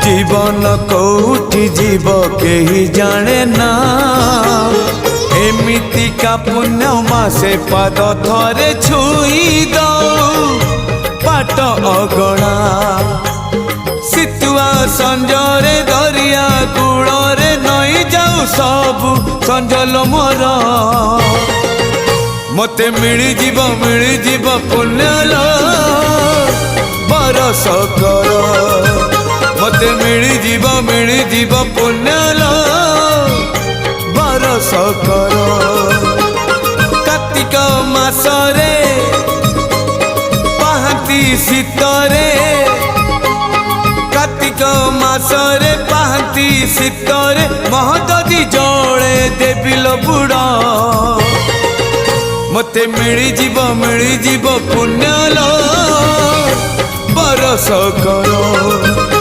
जीवन कौटी जीव केही जाने ना एमिति का पुण्य मासे पाद थरे छुई दो पाट अगणा सितुआ संजरे दरिया कूଳରେ नई जाऊ सबु संजल मोर मते मिली जीव पुण्यल बरस कर मते मिली जीव पुण्यल बरस कर कार्तिक मासरे पाहांती शीतरे कार्तिक मासरे पाहांती शीतरे महददी जले देविल बुड़ा मते मिली जीव पुण्यल बरस कर।